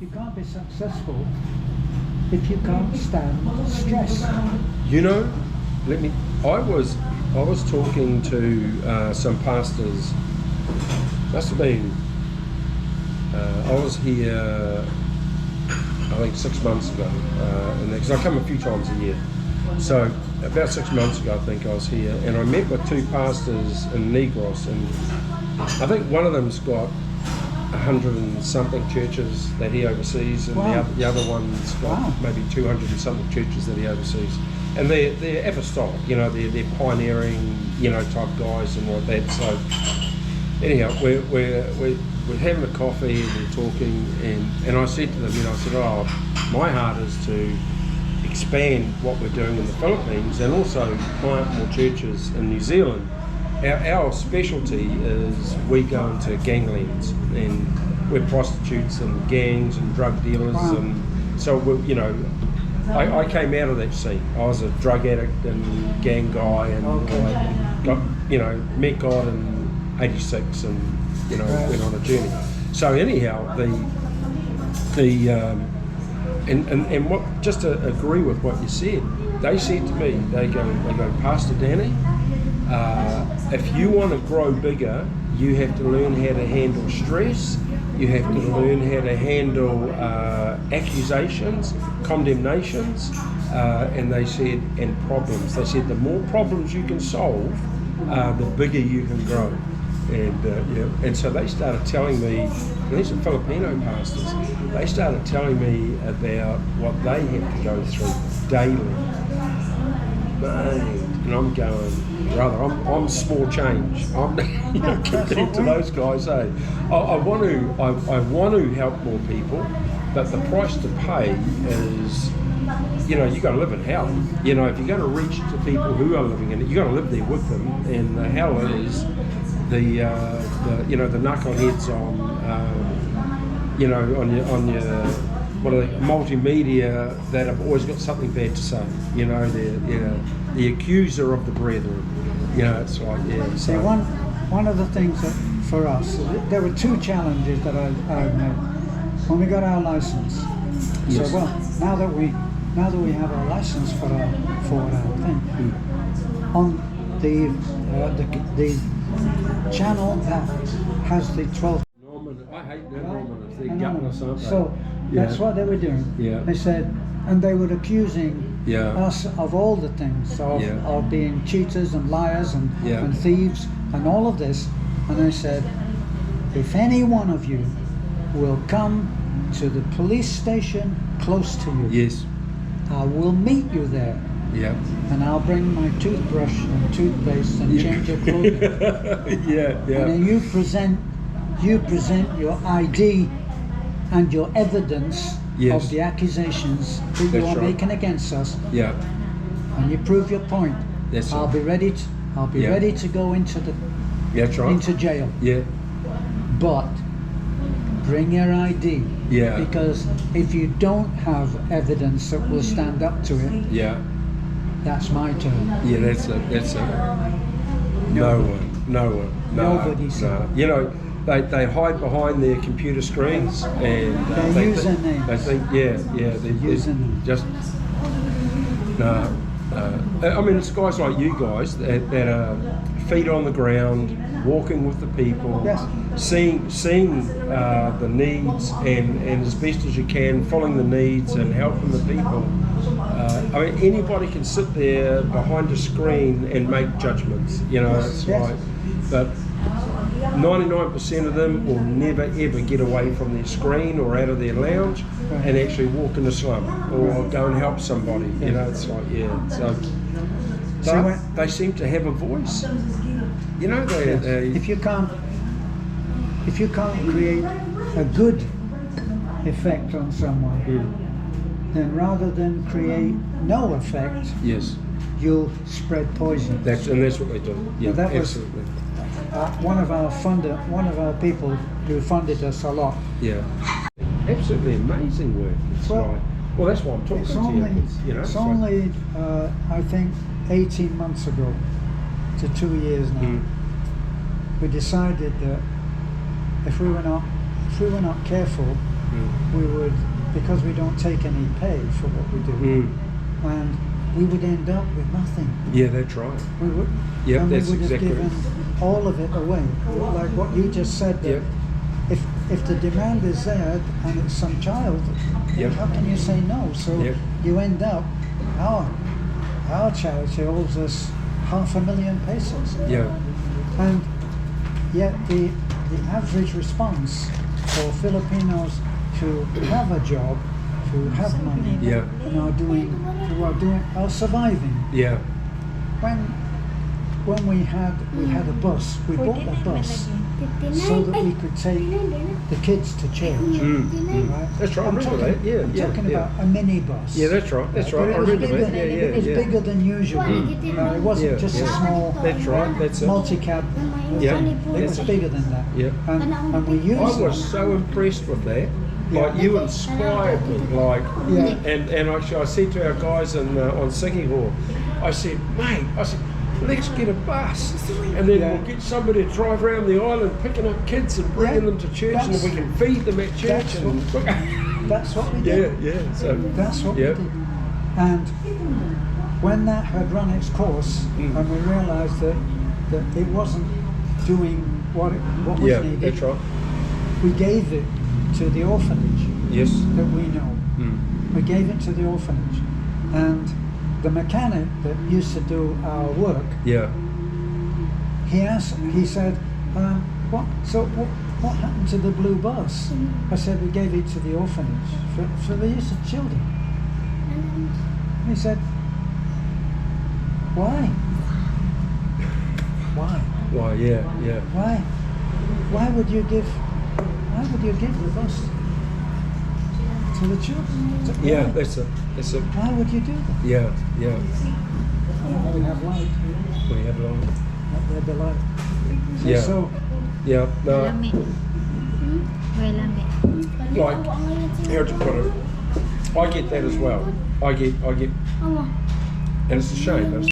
You can't be successful if you can't stand stress. You know, I was talking to some pastors. Must have been. I was here, I think 6 months ago, and because I come a few times a year. So about 6 months ago, I think I was here, and I met with two pastors in Negros, and I think one of them's got 100 and something churches that he oversees, and the other one's got maybe 200 and something churches that he oversees. And they're apostolic, you know, they're pioneering, you know, type guys and like that. So anyhow, we're having a coffee and we're talking, and I said to them, you know, I said, my heart is to expand what we're doing in the Philippines and also plant more churches in New Zealand. Our specialty is we go into ganglands, and we're prostitutes and gangs and drug dealers, and so you know, I came out of that scene. I was a drug addict and gang guy, and got, you know, met God in '86, and you know, went on a journey. So anyhow, and what, just to agree with what you said, they said to me, they go, Pastor Danny, if you want to grow bigger, you have to learn how to handle stress, you have to learn how to handle accusations, condemnations, and they said, and problems. They said the more problems you can solve, the bigger you can grow. And so they started telling me, and these are Filipino pastors, they started telling me about what they have to go through daily. And I'm going, brother, I'm small change. I'm, you know, compared to those guys. I want to help more people, but the price to pay is, you know, you got to live in hell. You know, if you're going to reach to people who are living in it, you got to live there with them. And the hell is the you know, the knuckleheads on you know, on your what are they, multimedia, that have always got something bad to say. You know, they're the accuser of the brethren. You know, it's like, yeah. So one of the things that for us, there were two challenges that I made when we got our license. Yes. So now that we have our license for our thing, on the channel that has the 12. I hate that Norman. They're gutless, aren't they? So that's what they were doing. Yeah. They said, and they were accusing us of all the things, of being cheaters and liars and thieves and all of this. And I said, if any one of you will come to the police station close to you, yes, I will meet you there. Yeah. And I'll bring my toothbrush and toothpaste and change your clothing. Yeah. And then you present your ID and your evidence of the accusations that you are making against us. Yeah. And you prove your point. I'll be ready to go into into jail. Yeah. But bring your ID. Yeah. Because if you don't have evidence that will stand up to it, that's my turn. Yeah, that's it. No one. Nobody said. You know, they hide behind their computer screens and their usernames. They think, they're username. Just no. I mean, it's guys like you guys that are feet on the ground, walking with the people, seeing the needs, and as best as you can, following the needs and helping the people. I mean, anybody can sit there behind a screen and make judgments, you know, it's like, but 99% of them will never ever get away from their screen or out of their lounge and actually walk in the slum or go and help somebody, you know, it's like, so they seem to have a voice, you know, if you can't create a good effect on someone, then rather than create no effect, you'll spread poison. That's what they do. Yeah, that absolutely. One of our people who funded us a lot. Yeah, absolutely amazing work. It's well, that's why I'm talking to you. It's only I think 18 months ago to 2 years now. We decided that if we were not careful, we would, because we don't take any pay for what we do, and we would end up with nothing. Yeah, that's right. We would, Yep, and we that's would have exactly given all of it away. Like what you just said, that if the demand is there and it's some child, how can you say no? So you end up, our charity owes us 500,000 pesos. Yeah. And yet the average response for Filipinos who have a job, who have money, and are surviving. Yeah. When we had a bus, we bought a bus so that we could take the kids to church. Right? That's right. I'm talking about a mini bus. Yeah, that's right. That's right. I remember that. It was bigger than usual. It wasn't just a small. That's right. That's it. Multi-cab. It was bigger than that. Yeah. And we used I was so impressed with that. Like you inspired me. Like, and I said to our guys on Singing Hall, I said, mate, let's get a bus, and then we'll get somebody to drive around the island picking up kids and bringing them to church, and we can feed them at church. That's what we did. So that's what we did. And when that had run its course, and we realised that it wasn't doing what was needed, that's right. We gave it to the orphanage. Yes. That we know. We gave it to the orphanage, and the mechanic that used to do our work, he said, what happened to the blue bus? I said, we gave it to the orphanage for the use of children. He said, why? Why, yeah. Why would you give the bus to the children? Yeah, that's it. Why would you do that? Yeah. We have light. We have light. The light. Yeah. So, no. Like, how to put it? I get that as well. I get, and it's a shame.